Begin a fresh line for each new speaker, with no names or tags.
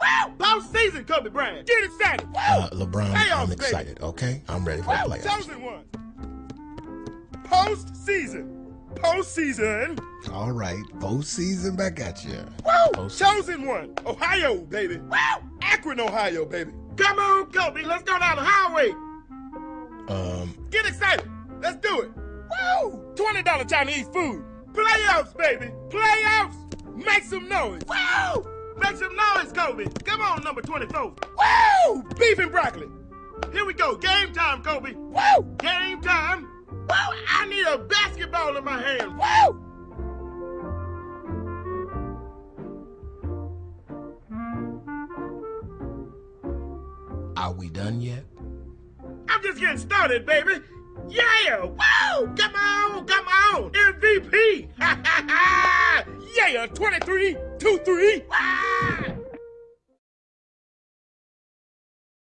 Woo! Postseason, Kobe Bryant. Get excited. Woo!
LeBron,
Playoffs,
I'm excited,
baby.
okay? I'm ready for the
Woo!
playoffs.
Chosen one. Postseason. Postseason.
All right, postseason back at you.
Woo! Chosen one. Ohio, baby. Woo! Akron, Ohio, baby. Come on, Kobe. Let's go down the highway. Get excited. Let's do it. Woo! $20 Chinese food. Playoffs, baby. Playoffs. Make some noise. Woo! Make some noise, Kobe. Come on, number 24. Woo! Beef and broccoli. Here we go. Game time, Kobe. Woo! Game time. Woo! I need a basketball in my hand. Woo!
Are we done yet?
I'm just getting started, baby. Yeah! Woo! Come on! Come on! MVP! Ha ha ha! Yeah! 23, 2-3. Wow!